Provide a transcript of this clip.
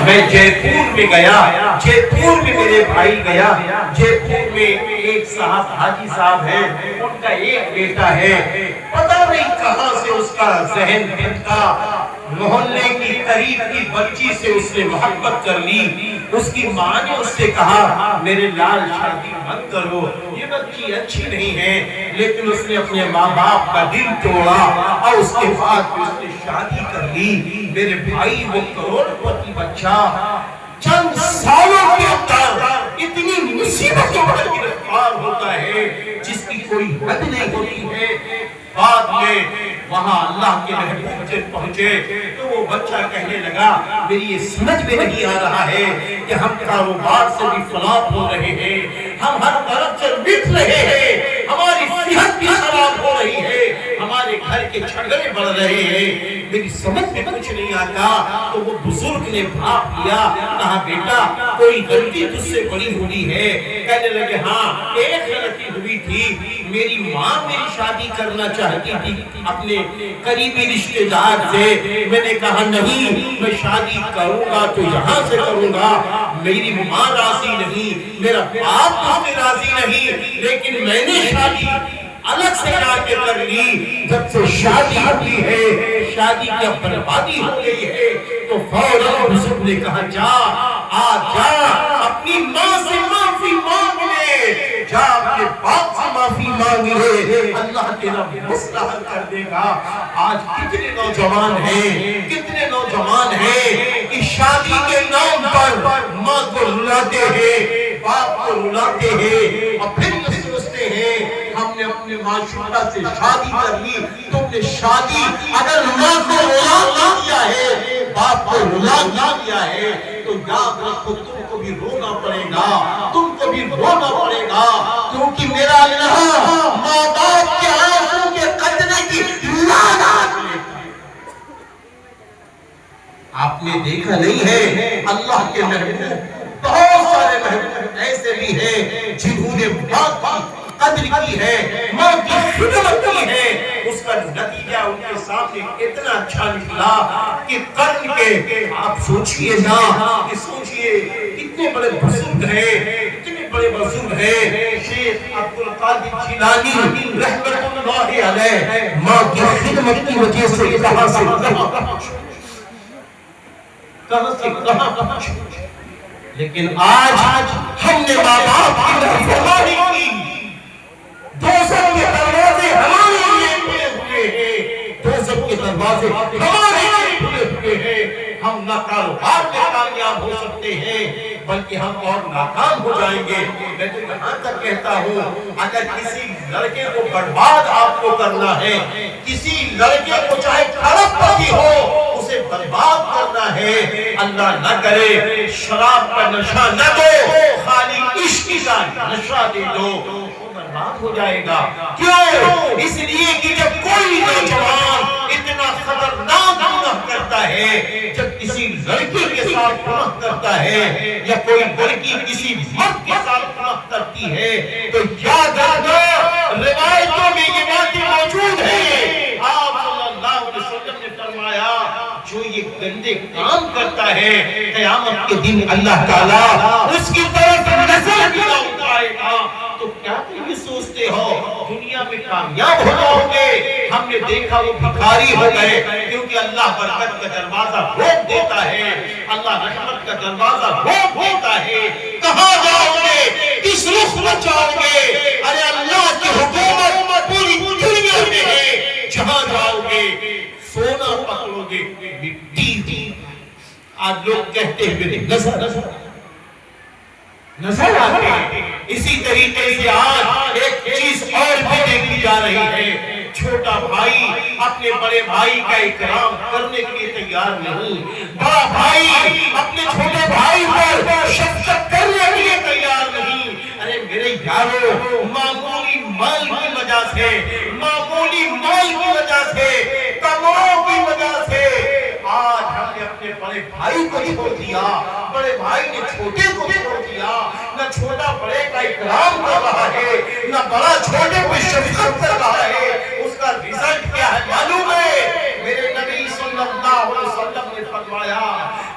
میں جے پور میں گیا، جے پور میں میرے بھائی گیا، جے پور میں ایک صاحب حاجی صاحب ہیں، ان کا ایک بیٹا ہے، پتہ نہیں کہاں سے اس کا ذہن بھٹکا، محلے کی قریب کی بچی سے اس نے محبت کر لی، اس کی ماں نے اس سے کہا میرے لال شادی مت کرو، یہ بچی اچھی نہیں ہے، لیکن اس نے اپنے ماں باپ کا دل توڑا اور اس کے بعد اس نے شادی کر لی۔ میرے بھائی وہ کروڑ پتی بچہ چند سالوں کے اندر اتنی مصیبتوں پر گرفتار ہوتا ہے جس کی کوئی حد نہیں ہوتی ہے۔ بعد میں وہاں اللہ کے محبوب سے پہنچے تو وہ بچہ کہنے لگا میری یہ سمجھ میں نہیں آ رہا ہے کہ ہم کاروبار سے بھی فلاپ ہو رہے ہیں، ہم ہر طرف سے بٹ رہے ہیں، ہماری صحت بھی خراب ہو رہی ہے، ہمارے گھر کے جھگڑے بڑھ رہے ہیں، میری سمجھ میں کچھ نہیں آتا۔ تو وہ بزرگ نے بھاپ لیا، کہا بیٹا کوئی غلطی تجھ سے بڑی ہوئی ہے؟ کہنے لگے ہاں ایک غلطی ہوئی تھی، میری ماں میری شادی کرنا چاہتی تھی اپنے قریبی رشتے دار سے، میں نے کہا نہیں میں شادی کروں گا تو یہاں سے کروں گا، میری ماں راضی نہیں، میرا باپ مجھ سے راضی نہیں، لیکن میں نے شادی الگ سے جا کے کر لی۔ جب سے شادی ہوئی ہے شادی کی بربادی ہو گئی ہے تو فوراً بزرگ نے کہا جا اپنی ماں سے معافی مانگ لے، جا اپنے باپ سے معافی مانگ لے، اللہ تیرا مسئلہ حل کر دے گا۔ آج کتنے نوجوان ہیں کہ شادی کے نام پر ماں کو رلاتے ہیں، باپ کو رلاتے ہیں، اور پھر یہ سوچتے ہیں ہم نے اپنے معشوقہ سے شادی کر لی، تم نے شادی اگر ماں کو رلا نہ دیا ہے، باپ کو رلا نہ دیا ہے تو یاد رکھو تم کو بھی رونا پڑے گا، تم کو بھی رونا پڑے گا، کیونکہ میرا اللہ ماں باپ کے آنسوں کے قطرے کی لعنت لیتا ہے۔ آپ نے دیکھا نہیں ہے اللہ کے محبوب بہت سارے محبوب ایسے بھی ہیں جنہوں نے بہت قدر کی ہے، ماں کی خدمت کی ہے، اس کا نتیجہ ان کے سامنے اتنا اچھا نکلا کہ قرن کے آپ سوچئے نا کہ سوچئے کتنے بڑے بزرگ ہیں، کتنے بڑے بزرگ ہیں، شیخ عبدالقادر جیلانی رحمت اللہ علیہ ماں کی خدمت کی وجہ سے کہاں سے کہاں پہنچے، لیکن آج ہم نے ماں باپ کی نافرمانی کی، دوزخ کے دروازے ہمارے لیے کھلے ہوئے ہیں، دوزخ کے دروازے ہمارے لیے کھلے ہوئے ہیں، ہم نہ کاروبار میں کامیاب ہو سکتے ہیں بلکہ ہم اور ناکام ہو جائیں گے۔ میں تو یہاں تک کہتا ہوں اگر کسی لڑکے کو برباد آپ کو کرنا ہے، کسی لڑکے کو چاہے کھڑک پتی ہو اسے برباد کرنا ہے، اللہ نہ کرے شراب کا نشہ نہ دو، خالی عشق کا نشہ دے دو، برباد ہو جائے گا۔ کیوں؟ اس لیے کہ جب کوئی نوجوان اتنا خطرناک گناہ کرتا ہے، جب کسی لڑکی کے ساتھ گناہ کرتا ہے یا کوئی لڑکی کسی مرد کے ساتھ گناہ کرتی ہے تو یاد رکھنا روایتوں میں یہ باتیں موجود ہیں، آپ صلی اللہ علیہ وسلم نے فرمایا جو یہ گندے کام کرتا ہے قیامت کے دن اللہ تعالیٰ اس کی طرف نظر بھی نہ اٹھائے گا۔ تو کیا تم یہ سوچتے ہو دنیا میں کامیاب ہو جاؤ گے؟ ہم نے دیکھا وہ بھکاری ہو گئے کیونکہ اللہ برکت کا دروازہ روک دیتا ہے، اللہ رحمت کا دروازہ روک دیتا ہے۔ کہاں جاؤ گے؟ کس رخ میں جاؤ گے؟ ارے اللہ کی حکومت پوری دنیا میں ہے، جہاں جاؤ گے سونا پکڑو گے مٹی۔ آج لوگ کہتے ہیں نظر آتے ہیں، اسی طریقے سے آج ایک چیز اور بھی دیکھی جا رہی ہے، چھوٹا بھائی اپنے بڑے بھائی کا اکرام کرنے کے لیے تیار نہیں، بڑا بھائی اپنے چھوٹے بھائی پر شفقت کرنے کے لیے تیار نہیں۔ ارے میرے یارو معمولی مال کی وجہ سے، معمولی مال کی وجہ سے، کمروں کی وجہ سے آج ہم نے اپنے بڑے بھائی کو چھوڑ دیا، بڑے بھائی نے چھوٹے کو چھوڑ دیا، نہ چھوٹا بڑے کا اکرام کر رہا ہے، نہ بڑا چھوٹے کو شفقت کر رہا ہے۔ اس کا رزلٹ کیا ہے معلوم ہے؟ میرے نبی صلی اللہ علیہ وسلم نے فرمایا